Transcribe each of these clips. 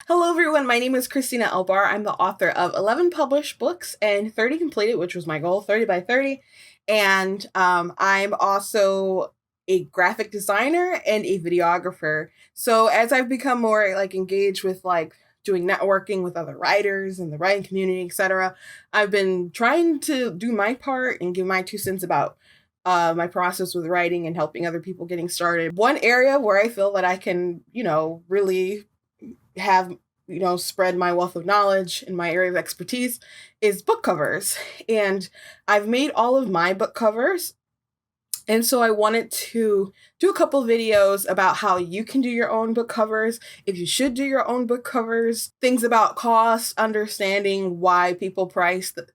Hello, everyone. My name is Christina Elbar. I'm the author of 11 published books and 30 completed, which was my goal, 30 by 30. And I'm also a graphic designer and a videographer. So as I've become more engaged with doing networking with other writers and the writing community, etc., I've been trying to do my part and give my 2 cents about my process with writing and helping other people getting started. One area where I feel that I can, really have spread my wealth of knowledge in my area of expertise is book covers. And I've made all of my book covers, and so I wanted to do a couple videos about how you can do your own book covers, if you should do your own book covers, things about cost, understanding why people price the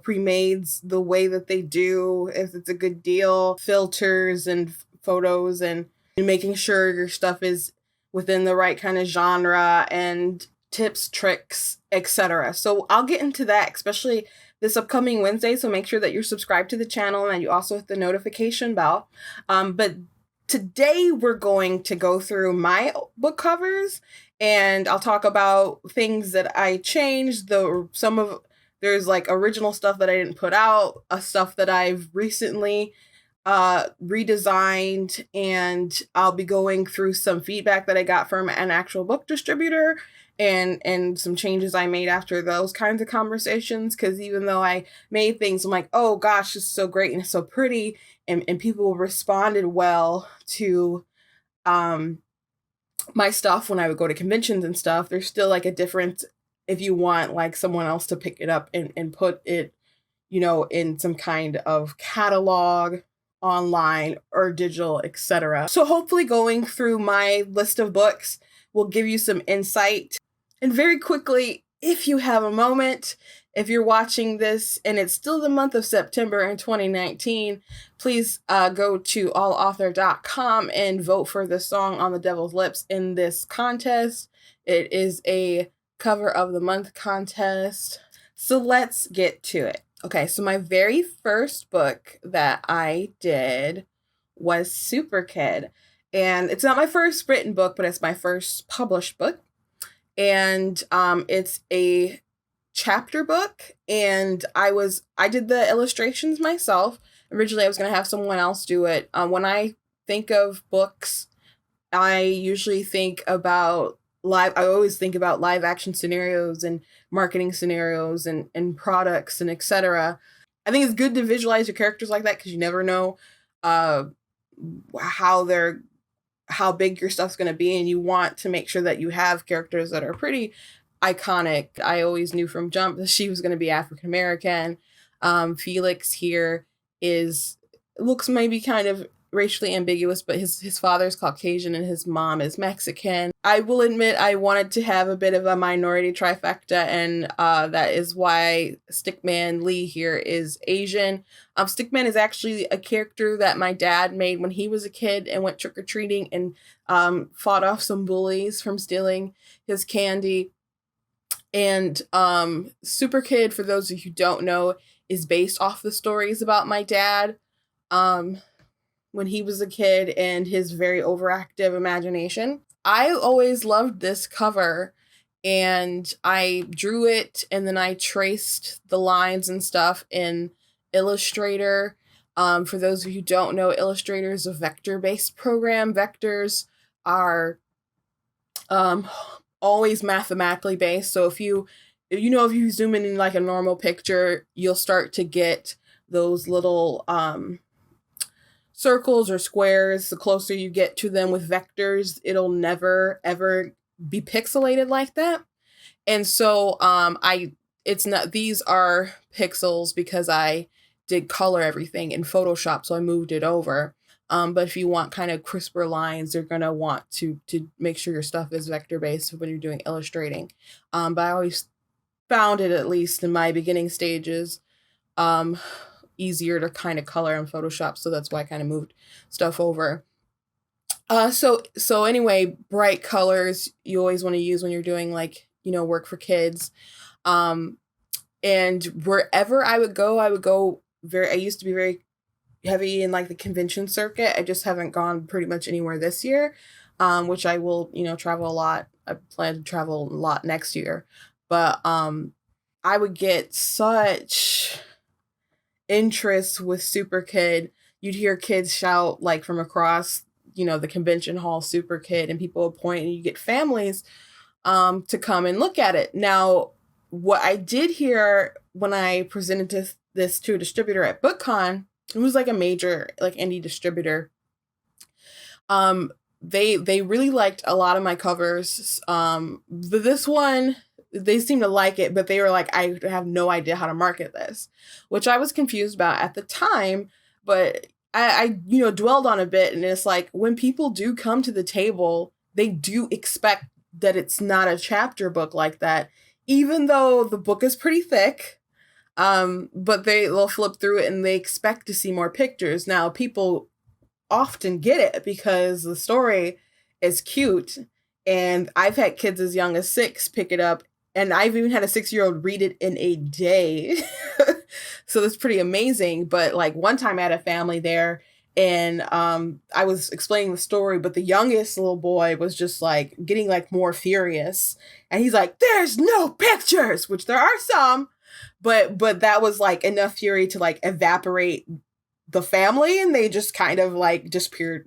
pre-mades the way that they do, if it's a good deal, filters and photos, and making sure your stuff is within the right kind of genre, and tips, tricks, etc. So I'll get into that, especially this upcoming Wednesday. So make sure that you're subscribed to the channel and you also hit the notification bell. But today we're going to go through my book covers, and I'll talk about things that I changed. There's original stuff that I didn't put out, stuff that I've recently redesigned, and I'll be going through some feedback that I got from an actual book distributor, and some changes I made after those kinds of conversations. Because even though I made things, I'm like, oh gosh, it's so great and it's so pretty, and people responded well to my stuff when I would go to conventions and stuff. There's still a difference if you want someone else to pick it up and put it in some kind of catalog online or digital, etc. So hopefully going through my list of books will give you some insight. And very quickly, if you have a moment, if you're watching this and it's still the month of September in 2019, please go to allauthor.com and vote for the song On the Devil's Lips in this contest. It is a cover of the month contest. So let's get to it. Okay, so my very first book that I did was Super Kid. And it's not my first written book, but it's my first published book. And it's a chapter book, and I did the illustrations myself. Originally I was going to have someone else do it. When I think of books, I usually think about I always think about live action scenarios and marketing scenarios and products and etc. I think it's good to visualize your characters like that, because you never know uh how big your stuff's going to be, and you want to make sure that you have characters that are pretty iconic. I always knew from jump that she was going to be African American. Felix here looks maybe kind of racially ambiguous, but his father's Caucasian and his mom is Mexican. I will admit I wanted to have a bit of a minority trifecta, and that is why Stickman Lee here is Asian. Stickman is actually a character that my dad made when he was a kid and went trick-or-treating and fought off some bullies from stealing his candy. And Super Kid, for those of you who don't know, is based off the stories about my dad when he was a kid and his very overactive imagination. I always loved this cover, and I drew it and then I traced the lines and stuff in Illustrator. For those of you who don't know, Illustrator is a vector-based program. Vectors are always mathematically based. So if you zoom in like a normal picture, you'll start to get those little circles or squares. The closer you get to them with vectors, it'll never ever be pixelated like that. And so these are pixels because I did color everything in Photoshop, so I moved it over. But if you want kind of crisper lines, you're gonna want to make sure your stuff is vector based when you're doing illustrating. But I always found it, at least in my beginning stages, easier to kind of color in Photoshop, so that's why I kind of moved stuff over. So anyway, bright colors you always want to use when you're doing work for kids. And wherever I would go I used to be very heavy in the convention circuit. I just haven't gone pretty much anywhere this year. which I will, travel a lot. I plan to travel a lot next year. But I would get such interest with Super Kid. You'd hear kids shout like from across, the convention hall, Super Kid, and people would point, and you get families to come and look at it. Now, what I did hear when I presented this to a distributor at BookCon, it was like a major like indie distributor. They really liked a lot of my covers. But this one, they seemed to like it, but they were like, I have no idea how to market this, which I was confused about at the time. But I dwelled on a bit, and it's like when people do come to the table, they do expect that it's not a chapter book like that, even though the book is pretty thick. But they'll flip through it and they expect to see more pictures. Now, people often get it because the story is cute, and I've had kids as young as 6 pick it up, and I've even had a 6-year-old read it in a day. So that's pretty amazing. But like one time I had a family there, and I was explaining the story, but the youngest little boy was just like getting like more furious, and he's like, there's no pictures, which there are some, but that was like enough fury to like evaporate the family, and they just kind of like disappeared.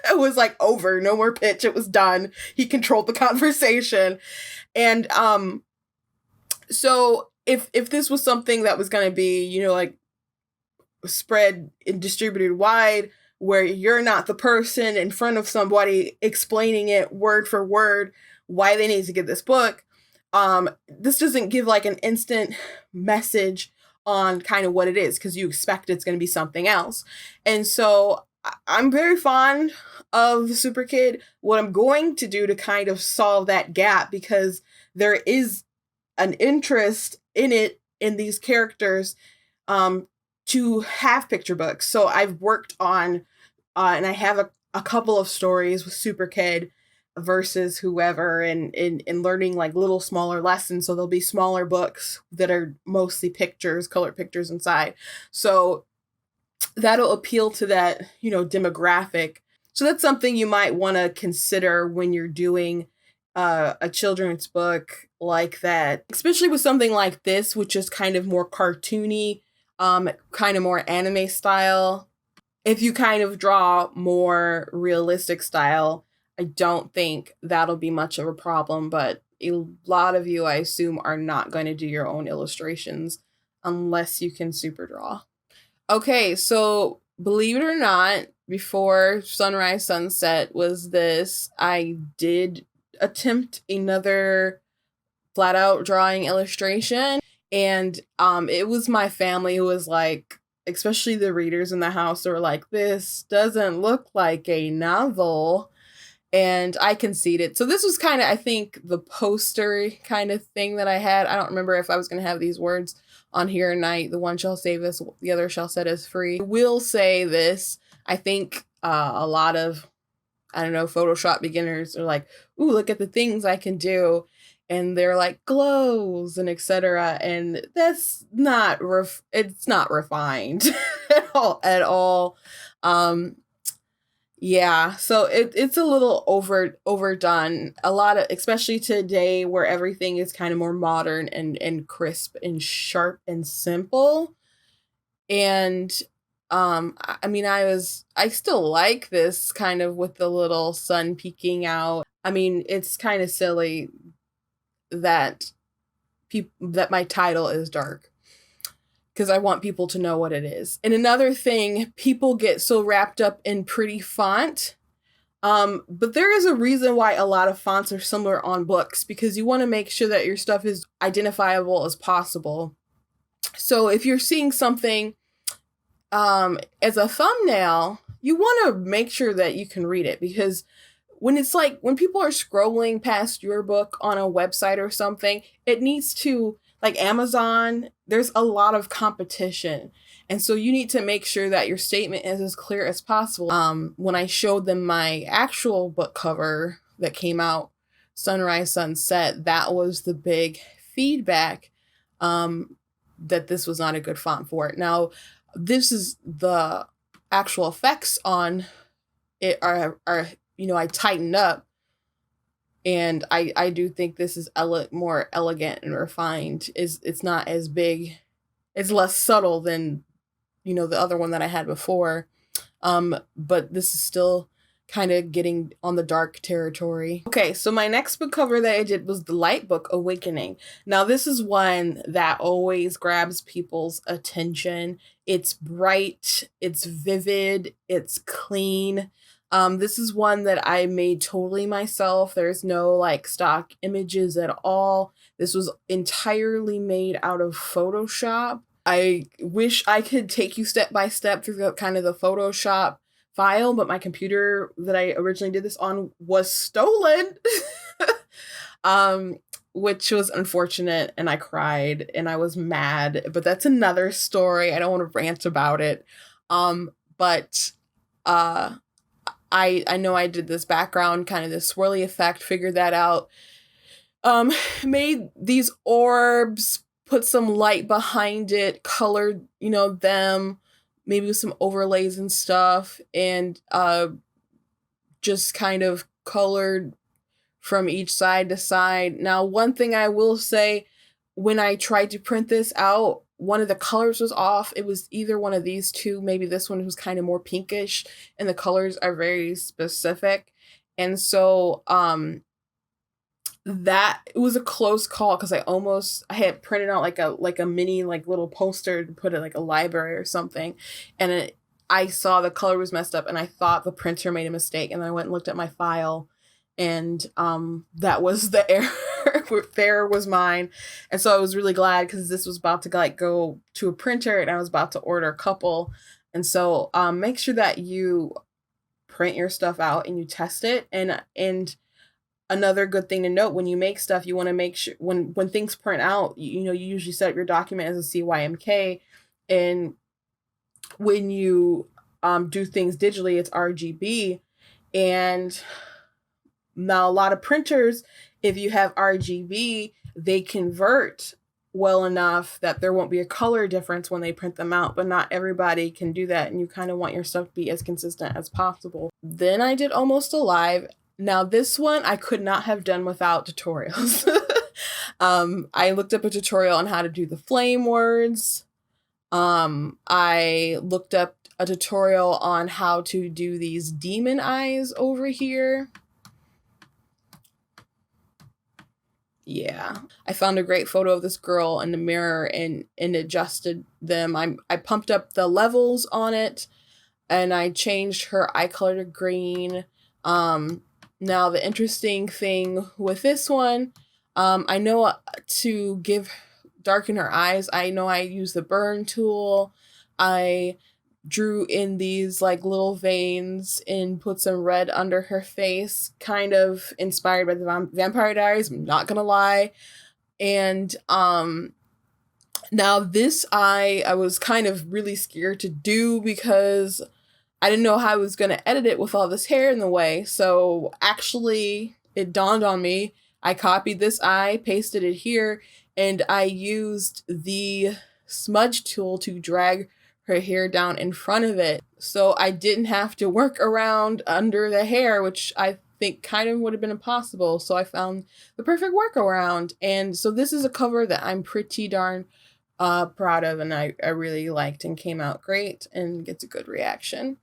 It was like over, no more pitch, it was done. He controlled the conversation. And so if this was something that was going to be, like spread and distributed wide, where you're not the person in front of somebody explaining it word for word why they need to get this book, this doesn't give like an instant message on kind of what it is, because you expect it's going to be something else. And so I'm very fond of Super Kid. What I'm going to do to kind of solve that gap, because there is an interest in it, in these characters, to have picture books. So I've worked on, and I have a couple of stories with Super Kid versus whoever, and learning like little smaller lessons. So there'll be smaller books that are mostly pictures, colored pictures inside. So that'll appeal to that, demographic. So that's something you might want to consider when you're doing a children's book like that, especially with something like this, which is kind of more cartoony, kind of more anime style. If you kind of draw more realistic style, I don't think that'll be much of a problem, but a lot of you, I assume, are not going to do your own illustrations unless you can super draw. Okay, so believe it or not, before Sunrise Sunset was this, I did attempt another flat out drawing illustration, and it was my family who was like, especially the readers in the house, were like, this doesn't look like a novel. And I conceded. So this was kind of, I think, the poster kind of thing that I had. I don't remember if I was going to have these words on here at night. The one shall save us, the other shall set us free. I will say this. I think a lot of, I don't know, Photoshop beginners are like, ooh, look at the things I can do. And they're like glows and etc. And that's not, it's not refined at all. Yeah, so it's a little overdone. A lot of, especially today where everything is kind of more modern and crisp and sharp and simple. And I mean, I still like this kind of with the little sun peeking out. I mean, it's kind of silly that that my title is dark, because I want people to know what it is. And another thing, people get so wrapped up in pretty font, but there is a reason why a lot of fonts are similar on books, because you want to make sure that your stuff is identifiable as possible. So if you're seeing something as a thumbnail, you want to make sure that you can read it, because when it's like, when people are scrolling past your book on a website or something, it needs to, like Amazon, there's a lot of competition. And so you need to make sure that your statement is as clear as possible. When I showed them my actual book cover that came out, Sunrise Sunset, that was the big feedback, that this was not a good font for it. Now, this is the actual effects on it are I tightened up, and I do think this is more elegant and refined. It's not as big, it's less subtle than the other one that I had before. But this is still kind of getting on the dark territory. Okay, so my next book cover that I did was the Light Book Awakening. Now, this is one that always grabs people's attention. It's bright, it's vivid, it's clean. This is one that I made totally myself. There's no like stock images at all. This was entirely made out of Photoshop. I wish I could take you step by step through the kind of the Photoshop file, but my computer that I originally did this on was stolen. Which was unfortunate, and I cried and I was mad, but that's another story. I don't want to rant about it. But I know I did this background, kind of this swirly effect, figured that out. Made these orbs, put some light behind it, colored, them, maybe with some overlays and stuff, and just kind of colored from each side to side. Now, one thing I will say, when I tried to print this out, one of the colors was off. It was either one of these two, maybe this one was kind of more pinkish, and the colors are very specific. And so that it was a close call, because I had printed out like a mini like little poster to put in like a library or something, and I saw the color was messed up, and I thought the printer made a mistake, and then I went and looked at my file, and that was the error. The error was mine. And so I was really glad, because this was about to like go to a printer, and I was about to order a couple. And so make sure that you print your stuff out and you test it. And another good thing to note, when you make stuff, you want to make sure when things print out, you usually set up your document as a CYMK, and when you do things digitally, it's RGB. And now a lot of printers, if you have RGB, they convert well enough that there won't be a color difference when they print them out, but not everybody can do that, and you kind of want your stuff to be as consistent as possible. Then I did Almost Alive. Now, this one I could not have done without tutorials. I looked up a tutorial on how to do the flame words. I looked up a tutorial on how to do these demon eyes over here. Yeah, I found a great photo of this girl in the mirror and adjusted them. I pumped up the levels on it, and I changed her eye color to green. Now, the interesting thing with this one, I know to darken her eyes, I know I used the burn tool. I drew in these like little veins and put some red under her face, kind of inspired by the Vampire Diaries, I'm not gonna lie. And now this I was kind of really scared to do, because I didn't know how I was gonna edit it with all this hair in the way. So actually it dawned on me, I copied this eye, pasted it here, and I used the smudge tool to drag her hair down in front of it. So I didn't have to work around under the hair, which I think kind of would have been impossible. So I found the perfect workaround. And so this is a cover that I'm pretty darn proud of, and I really liked, and came out great and gets a good reaction.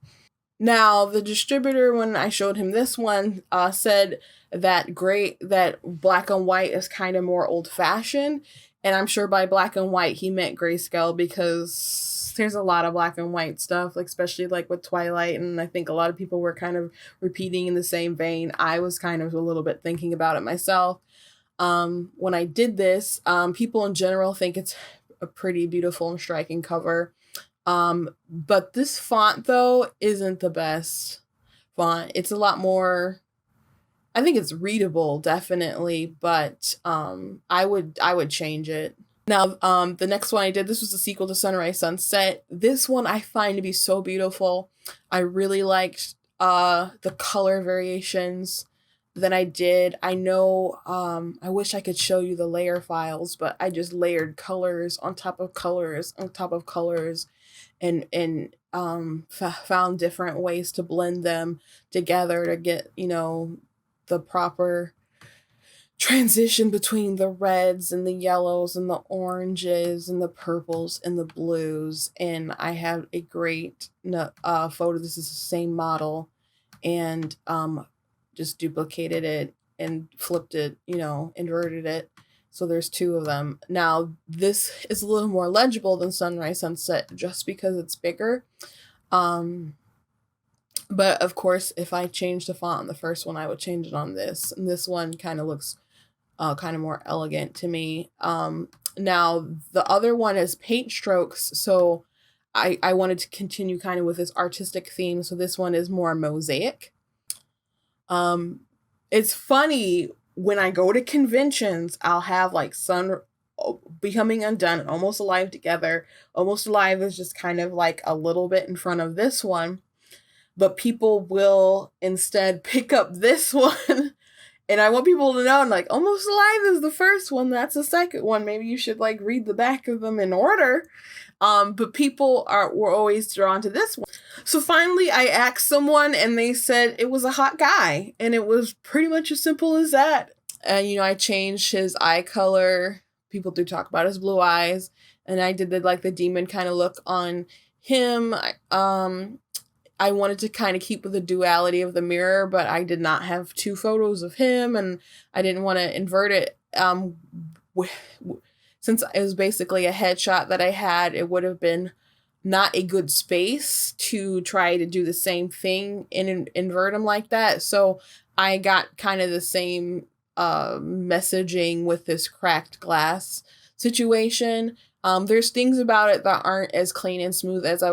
Now, the distributor, when I showed him this one, said that black and white is kind of more old-fashioned. And I'm sure by black and white he meant grayscale, because there's a lot of black and white stuff, like especially like with Twilight, and I think a lot of people were kind of repeating in the same vein. I was kind of a little bit thinking about it myself. When I did this, people in general think it's a pretty beautiful and striking cover. But this font, though, isn't the best font. It's a lot more, I think it's readable, definitely, but I would change it. Now, the next one I did, this was a sequel to Sunrise Sunset. This one I find to be so beautiful. I really liked the color variations that I did. I know, I wish I could show you the layer files, but I just layered colors on top of colors on top of colors. and found different ways to blend them together to get, the proper transition between the reds and the yellows and the oranges and the purples and the blues. And I have a great photo. This is the same model, and just duplicated it and flipped it, inverted it. So there's two of them. Now, this is a little more legible than Sunrise Sunset just because it's bigger. But of course, if I change the font on the first one, I would change it on this. And this one kind of looks kind of more elegant to me. Now, the other one is paint strokes. So I wanted to continue kind of with this artistic theme. So this one is more mosaic. It's funny, when I go to conventions, I'll have like Sun Becoming Undone and Almost Alive together. Almost Alive is just kind of like a little bit in front of this one, but people will instead pick up this one. And I want people to know, I'm like, Almost Alive is the first one. That's the second one. Maybe you should like read the back of them in order. But people were always drawn to this one. So finally I asked someone and they said it was a hot guy. And it was pretty much as simple as that. And, I changed his eye color. People do talk about his blue eyes. And I did the demon kind of look on him. I wanted to kind of keep with the duality of the mirror, but I did not have two photos of him, and I didn't want to invert it. Since it was basically a headshot that I had, it would have been not a good space to try to do the same thing and invert him like that. So I got kind of the same messaging with this cracked glass situation. There's things about it that aren't as clean and smooth as I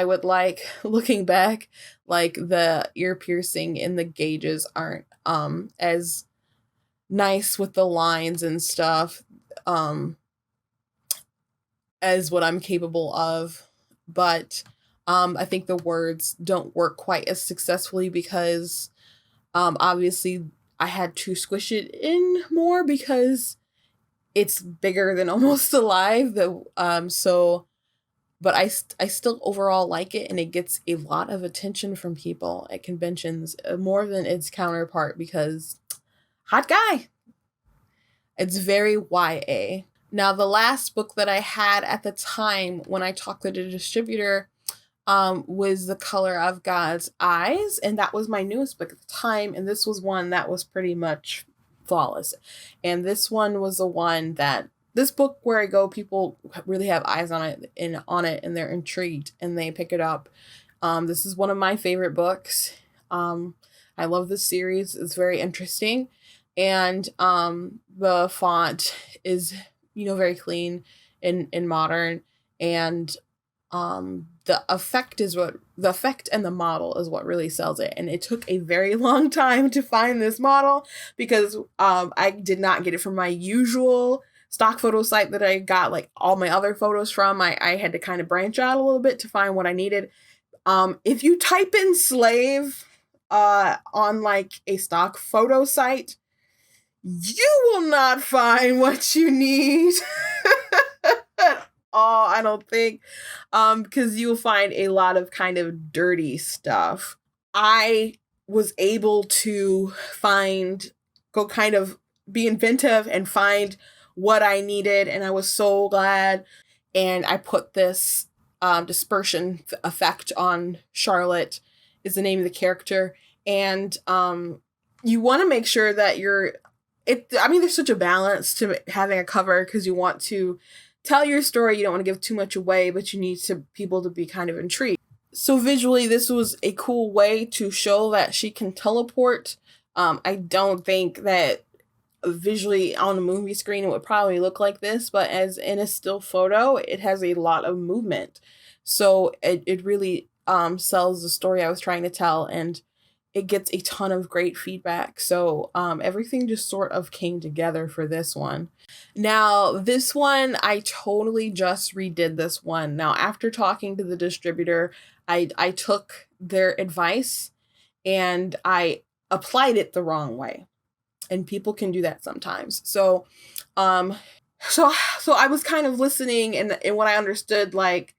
would like. Looking back, like the ear piercing and the gauges aren't as nice with the lines and stuff as what I'm capable of. But I think the words don't work quite as successfully because obviously I had to squish it in more because it's bigger than Almost Alive. But I still overall like it, and it gets a lot of attention from people at conventions, more than its counterpart, because hot guy. It's very YA. Now, the last book that I had at the time when I talked to the distributor was The Color of God's Eyes, and that was my newest book at the time, and this was one that was pretty much flawless. And this one was the one that, this book, where I go, people really have eyes on it and they're intrigued and they pick it up. This is one of my favorite books. I love this series. It's very interesting. And the font is, very clean and modern. And the effect and the model is what really sells it. And it took a very long time to find this model because I did not get it from my usual stock photo site that I got like all my other photos from. I had to kind of branch out a little bit to find what I needed. If you type in slave on like a stock photo site, you will not find what you need. Oh, I don't think, because you'll find a lot of kind of dirty stuff. I was able to go kind of be inventive and find what I needed, and I was so glad. And I put this dispersion effect on Charlotte, is the name of the character. And you want to make sure that there's such a balance to having a cover because you want to tell your story. You don't want to give too much away, but you need people to be kind of intrigued. So visually, this was a cool way to show that she can teleport. I don't think that visually on a movie screen it would probably look like this, but as in a still photo, it has a lot of movement. So it really sells the story I was trying to tell, and it gets a ton of great feedback. So everything just sort of came together for this one. Now, this one, I totally just redid this one. Now, after talking to the distributor, I took their advice and I applied it the wrong way. And people can do that sometimes. So I was kind of listening, and when I understood, like,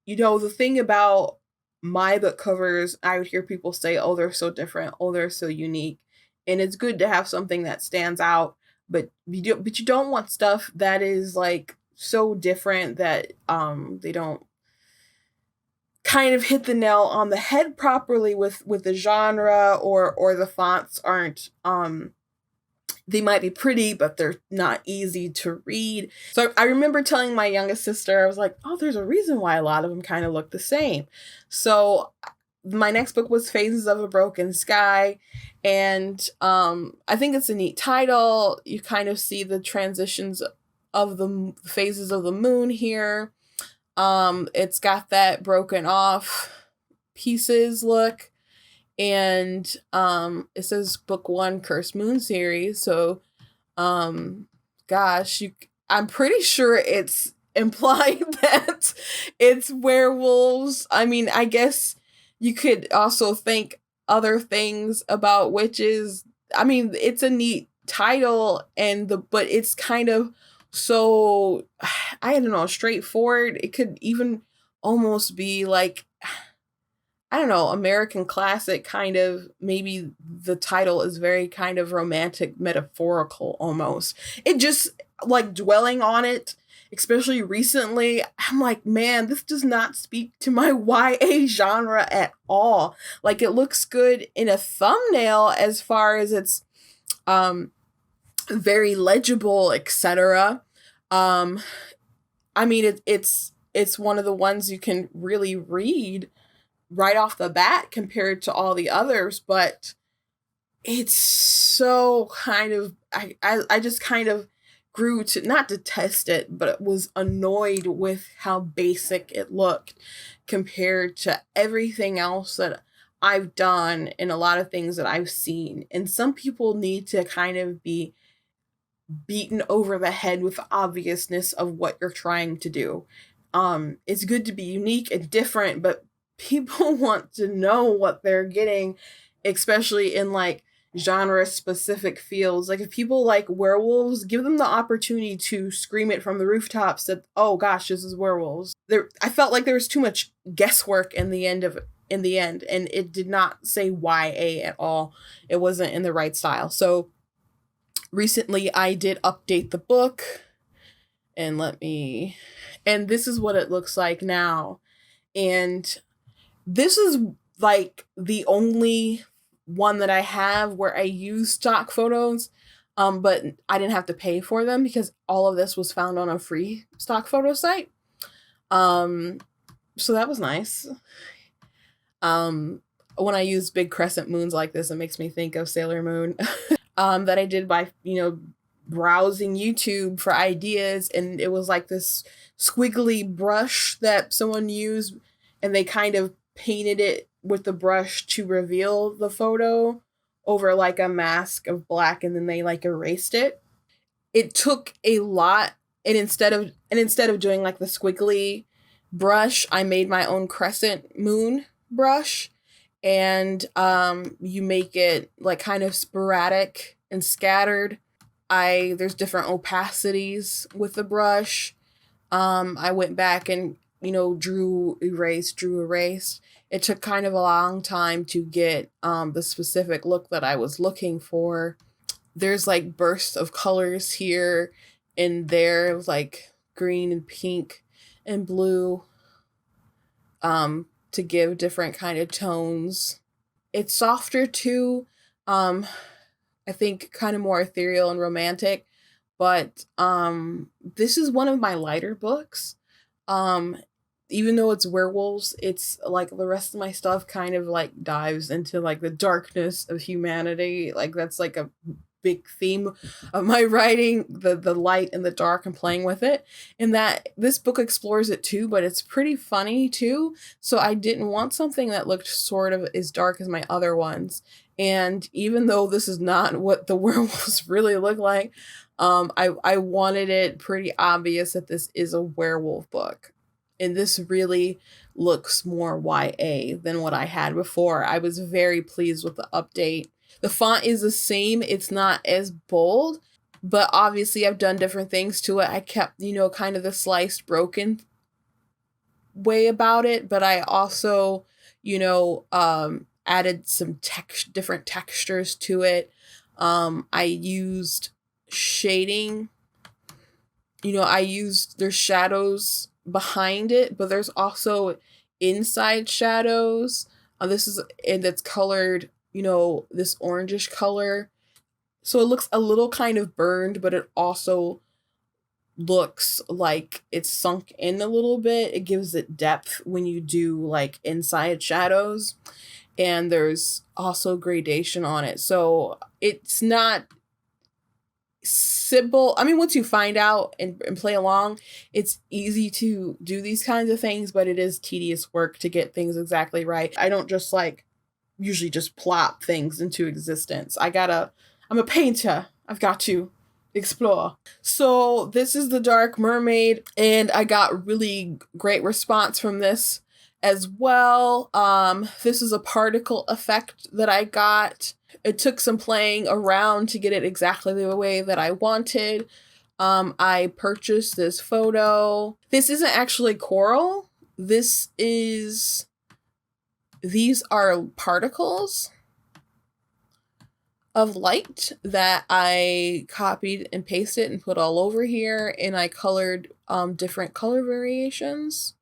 the thing about my book covers, I would hear people say, "Oh, they're so different. Oh, they're so unique." And it's good to have something that stands out, but you don't want stuff that is like so different that they don't kind of hit the nail on the head properly with the genre, or the fonts aren't they might be pretty, but they're not easy to read. So I remember telling my youngest sister, I was like, "Oh, there's a reason why a lot of them kind of look the same." So my next book was Phases of a Broken Sky, and I think it's a neat title. You kind of see the transitions of the phases of the moon here. It's got that broken off pieces look, and it says book 1 Cursed Moon series. So gosh, I'm pretty sure it's implied that it's werewolves. I mean, I guess you could also think other things about witches. I mean, it's a neat title, but it's kind of so, I don't know, straightforward. It could even almost be like, I don't know, American classic kind of. Maybe the title is very kind of romantic, metaphorical almost. It just, like, dwelling on it, especially recently, I'm like, man, this does not speak to my YA genre at all. Like, it looks good in a thumbnail as far as it's very legible, etc. I mean, it's one of the ones you can really read right off the bat compared to all the others, but it's so kind of, I just kind of grew to not detest it, but was annoyed with how basic it looked compared to everything else that I've done and a lot of things that I've seen. And some people need to kind of be beaten over the head with the obviousness of what you're trying to do. It's good to be unique and different, but people want to know what they're getting, especially in like genre specific fields. Like, if people like werewolves, give them the opportunity to scream it from the rooftops that, "Oh gosh, this is werewolves." I felt like there was too much guesswork in the end, and it did not say YA at all. It wasn't in the right style. So recently I did update the book, and this is what it looks like now. And this is like the only one that I have where I use stock photos, but I didn't have to pay for them because all of this was found on a free stock photo site. So that was nice. When I use big crescent moons like this, it makes me think of Sailor Moon. That I did by, browsing YouTube for ideas, and it was like this squiggly brush that someone used, and they kind of painted it with the brush to reveal the photo over like a mask of black, and then they like erased it. It took a lot, and instead of doing like the squiggly brush, I made my own crescent moon brush, and you make it like kind of sporadic and scattered. There's different opacities with the brush. I went back and drew, erased. It took kind of a long time to get the specific look that I was looking for. There's like bursts of colors here and there, like green and pink and blue, to give different kind of tones. It's softer too. I think kind of more ethereal and romantic, but this is one of my lighter books. Even though it's werewolves, it's like the rest of my stuff kind of like dives into like the darkness of humanity. Like, that's like a big theme of my writing, the light and the dark, and playing with it. And that this book explores it too, but it's pretty funny too. So I didn't want something that looked sort of as dark as my other ones. And even though this is not what the werewolves really look like, I wanted it pretty obvious that this is a werewolf book. And this really looks more YA than what I had before. I was very pleased with the update. The font is the same. It's not as bold, but obviously I've done different things to it. I kept, kind of the sliced broken way about it, but I also, added some different textures to it. I used shading. There's shadows behind it, but there's also inside shadows. And it's colored, this orangish color. So it looks a little kind of burned, but it also looks like it's sunk in a little bit. It gives it depth when you do like inside shadows. And there's also gradation on it. So it's not simple. I mean, once you find out and play along, it's easy to do these kinds of things, but it is tedious work to get things exactly right. I don't just like usually just plop things into existence. I'm a painter. I've got to explore. So this is The Dark Mermaid, and I got really great response from this as well. This is a particle effect that I got. It took some playing around to get it exactly the way that I wanted. I purchased this photo. This isn't actually coral. These are particles of light that I copied and pasted and put all over here, and I colored different color variations.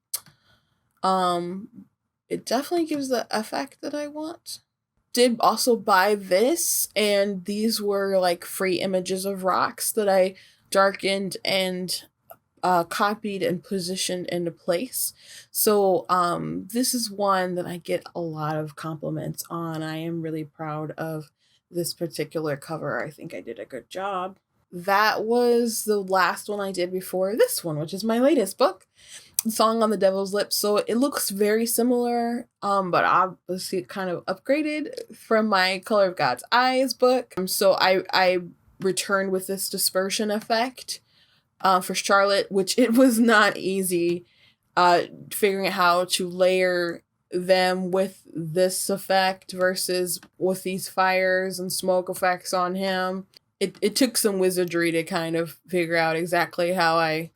It definitely gives the effect that I want. Did also buy this, and these were like free images of rocks that I darkened and copied and positioned into place. So this is one that I get a lot of compliments on. I am really proud of this particular cover. I think I did a good job. That was the last one I did before this one, which is my latest book, Song on the Devil's Lips. So it looks very similar, but obviously kind of upgraded from my Color of God's Eyes book. So I returned with this dispersion effect for Charlotte, which it was not easy figuring out how to layer them with this effect versus with these fires and smoke effects on him. It took some wizardry to kind of figure out exactly how I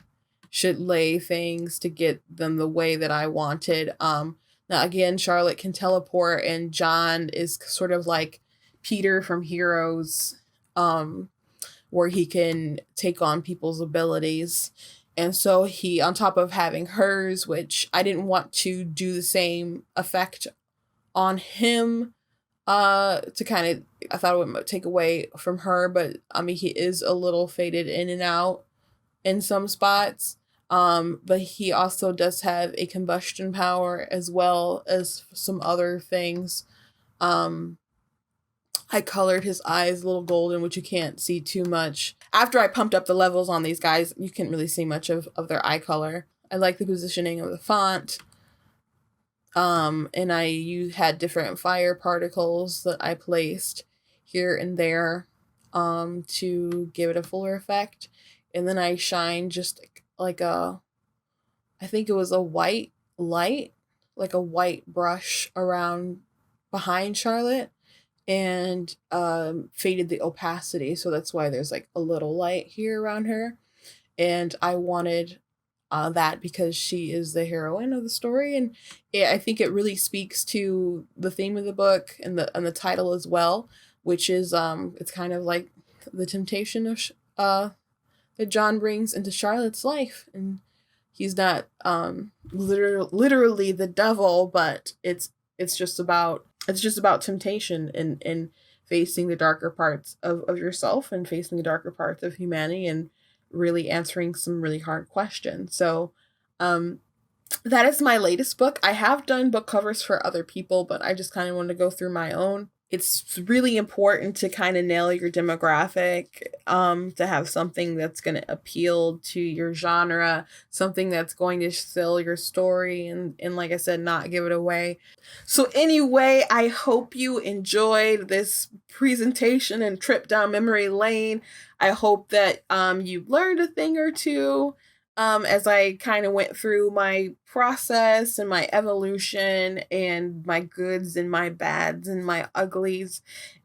should lay things to get them the way that I wanted. Now again, Charlotte can teleport, and John is sort of like Peter from Heroes, where he can take on people's abilities. And so he, on top of having hers, which I didn't want to do the same effect on him, to kind of, I thought it would take away from her, but I mean, he is a little faded in and out in some spots. But he also does have a combustion power as well as some other things. I colored his eyes a little golden, which you can't see too much. After I pumped up the levels on these guys, you can't really see much of their eye color. I like the positioning of the font. And you had different fire particles that I placed here and there to give it a fuller effect. And then I shined just like I think it was a white light, like a white brush around behind Charlotte, and faded the opacity. So that's why there's like a little light here around her. And I wanted that because she is the heroine of the story. And I think it really speaks to the theme of the book and the title as well, which is it's kind of like the temptation of that John brings into Charlotte's life. And he's not literally the devil, but it's just about temptation and facing the darker parts of yourself and facing the darker parts of humanity and really answering some really hard questions. So that is my latest book. I have done book covers for other people, but I just kind of wanted to go through my own. It's really important to kind of nail your demographic, to have something that's going to appeal to your genre, something that's going to sell your story, and like I said, not give it away. So anyway, I hope you enjoyed this presentation and trip down memory lane. I hope that you learned a thing or two. as I kind of went through my process and my evolution and my goods and my bads and my uglies.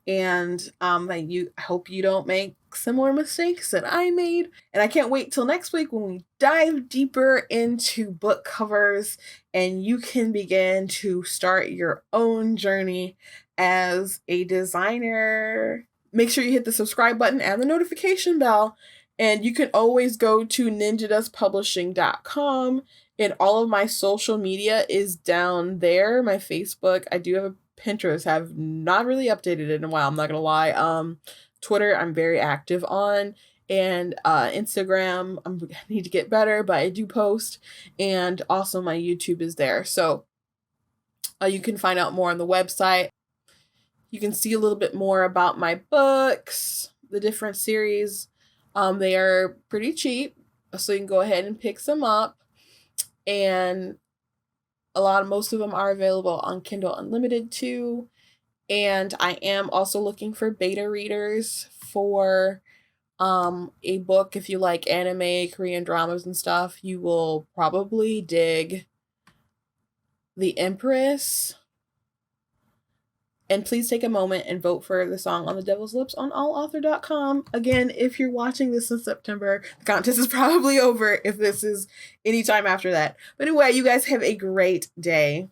And I hope you don't make similar mistakes that I made. And I can't wait till next week when we dive deeper into book covers and you can begin to start your own journey as a designer. Make sure you hit the subscribe button and the notification bell. And you can always go to ninjadustpublishing.com, and all of my social media is down there. My Facebook, I do have a Pinterest, have not really updated it in a while, I'm not gonna lie. Twitter, I'm very active on, and Instagram, I need to get better, but I do post, and also my YouTube is there. So you can find out more on the website. You can see a little bit more about my books, the different series. They are pretty cheap, so you can go ahead and pick some up. And most of them are available on Kindle Unlimited too. And I am also looking for beta readers for a book. If you like anime, Korean dramas and stuff, you will probably dig The Empress. And please take a moment and vote for the song On the Devil's Lips on allauthor.com. Again, if you're watching this in September, the contest is probably over if this is anytime after that. But anyway, you guys have a great day.